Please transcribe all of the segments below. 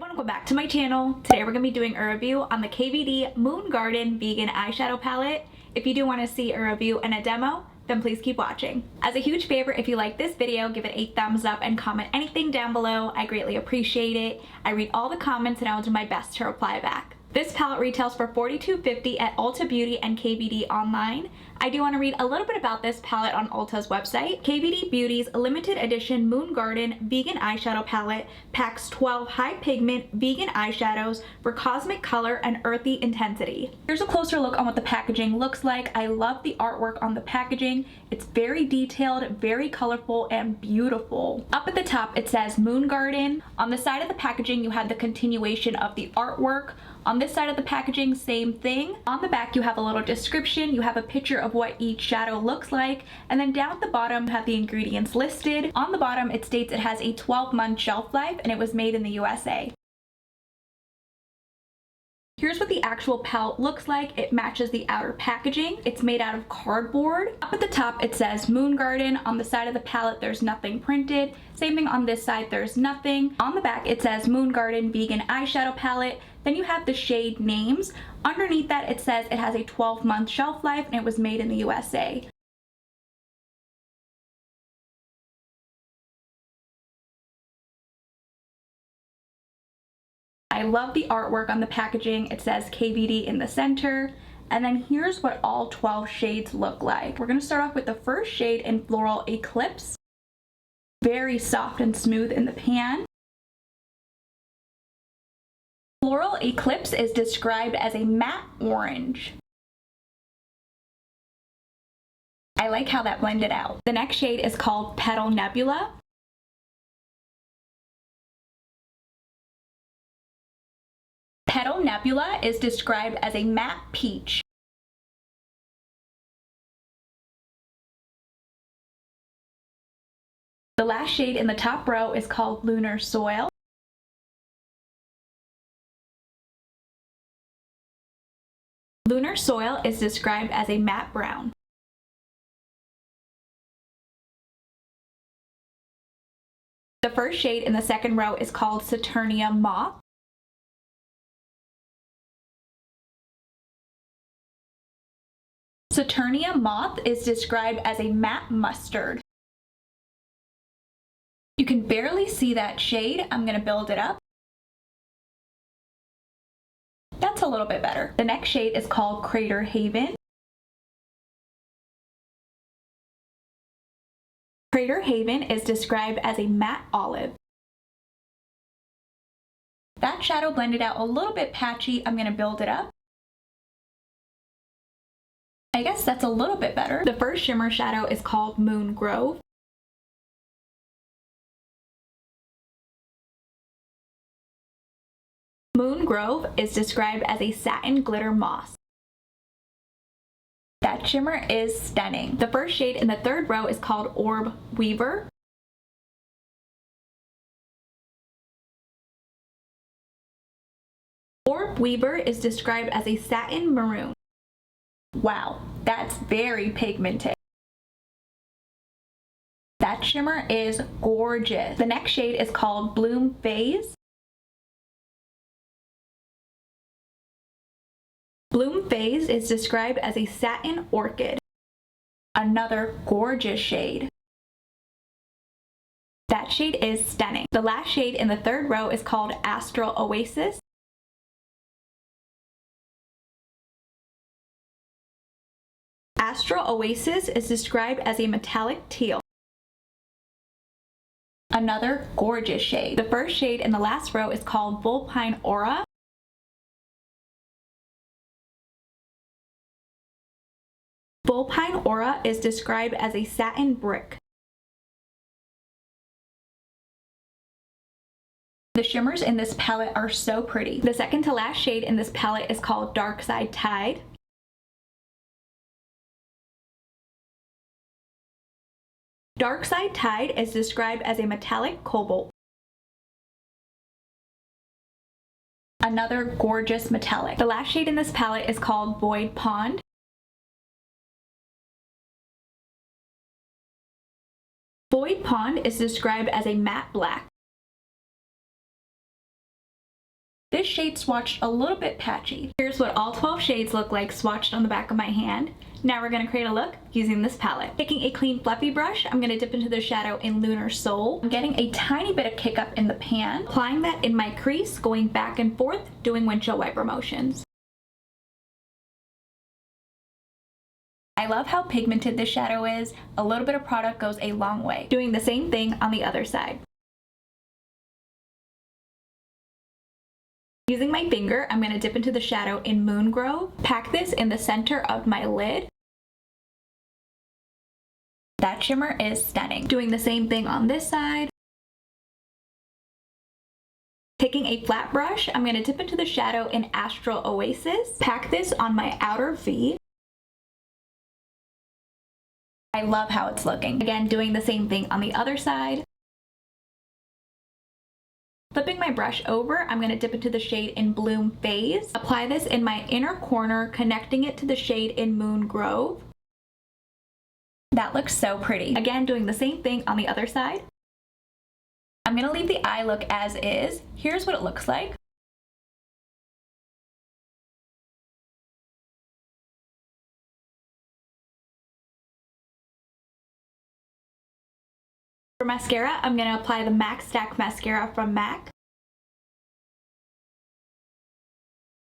Welcome back to my channel. Today we're going to be doing a review on the KVD Moongarden Vegan Eyeshadow Palette. If you do want to see a review and a demo, then please keep watching. As a huge favor, if you like this video, give it a thumbs up and comment anything down below. I greatly appreciate it. I read all the comments and I will do my best to reply back. This palette retails for $42.50 at Ulta Beauty and KVD online. I do want to read a little bit about this palette on Ulta's website. KVD Beauty's limited edition Moongarden Vegan Eyeshadow Palette packs 12 high pigment vegan eyeshadows for cosmic color and earthy intensity. Here's a closer look on what the packaging looks like. I love the artwork on the packaging. It's very detailed, very colorful, and beautiful. Up at the top it says Moongarden. On the side of the packaging you have the continuation of the artwork. On this side of the packaging, same thing. On the back, you have a little description. You have a picture of what each shadow looks like. And then down at the bottom, you have the ingredients listed. On the bottom, it states it has a 12-month shelf life and it was made in the USA. Here's what the actual palette looks like. It matches the outer packaging. It's made out of cardboard. Up at the top it says Moongarden. On the side of the palette there's nothing printed. Same thing on this side, there's nothing. On the back it says Moongarden Vegan Eyeshadow Palette. Then you have the shade names. Underneath that it says it has a 12-month shelf life and it was made in the USA. I love the artwork on the packaging. It says KVD in the center. And then here's what all 12 shades look like. We're going to start off with the first shade in Floral Eclipse. Very soft and smooth in the pan. Floral Eclipse is described as a matte orange. I like how that blended out. The next shade is called Petal Nebula. Petal Nebula is described as a matte peach. The last shade in the top row is called Lunar Soil. Lunar Soil is described as a matte brown. The first shade in the second row is called Saturnia Moth. Saturnia Moth is described as a matte mustard. You can barely see that shade. I'm going to build it up. That's a little bit better. The next shade is called Crater Haven. Crater Haven is described as a matte olive. That shadow blended out a little bit patchy. I'm going to build it up. I guess that's a little bit better. The first shimmer shadow is called Moon Grove. Moon Grove is described as a satin glitter moss. That shimmer is stunning. The first shade in the third row is called Orb Weaver. Orb Weaver is described as a satin maroon. Wow, that's very pigmented. That shimmer is gorgeous. The next shade is called Bloom Phase. Bloom Phase is described as a satin orchid. Another gorgeous shade. That shade is stunning. The last shade in the third row is called Astral Oasis. Astral Oasis is described as a metallic teal. Another gorgeous shade. The first shade in the last row is called Vulpine Aura. Vulpine Aura is described as a satin brick. The shimmers in this palette are so pretty. The second to last shade in this palette is called Darkside Tide. Darkside Tide is described as a metallic cobalt. Another gorgeous metallic. The last shade in this palette is called Void Pond. Void Pond is described as a matte black. This shade swatched a little bit patchy. Here's what all 12 shades look like swatched on the back of my hand. Now we're going to create a look using this palette. Taking a clean fluffy brush, I'm going to dip into the shadow in Lunar Soil. I'm getting a tiny bit of kick up in the pan, applying that in my crease, going back and forth, doing windshield wiper motions. I love how pigmented this shadow is. A little bit of product goes a long way. Doing the same thing on the other side. Using my finger, I'm going to dip into the shadow in Moongrove, pack this in the center of my lid. That shimmer is stunning. Doing the same thing on this side. Taking a flat brush, I'm going to dip into the shadow in Astral Oasis, pack this on my outer V. I love how it's looking. Again, doing the same thing on the other side. Flipping my brush over, I'm going to dip into the shade in Bloom Phase. Apply this in my inner corner, connecting it to the shade in Moongrove. That looks so pretty. Again, doing the same thing on the other side. I'm going to leave the eye look as is. Here's what it looks like. For mascara, I'm going to apply the MAC Stack Mascara from MAC.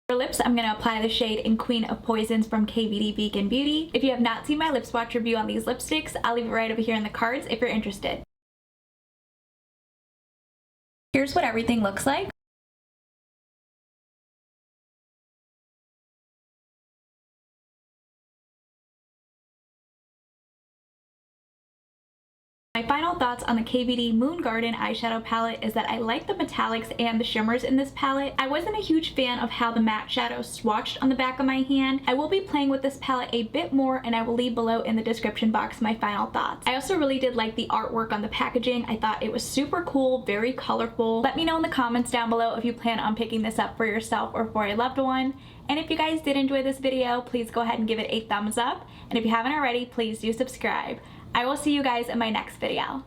For lips, I'm going to apply the shade in Queen of Poisons from KVD Vegan Beauty. If you have not seen my lip swatch review on these lipsticks, I'll leave it right over here in the cards if you're interested. Here's what everything looks like. My final thoughts on the KVD Moongarden eyeshadow palette is that I like the metallics and the shimmers in this palette. I wasn't a huge fan of how the matte shadow swatched on the back of my hand. I will be playing with this palette a bit more, and I will leave below in the description box my final thoughts. I also really did like the artwork on the packaging. I thought it was super cool, very colorful. Let me know in the comments down below if you plan on picking this up for yourself or for a loved one. And if you guys did enjoy this video, please go ahead and give it a thumbs up. And if you haven't already, please do subscribe. I will see you guys in my next video.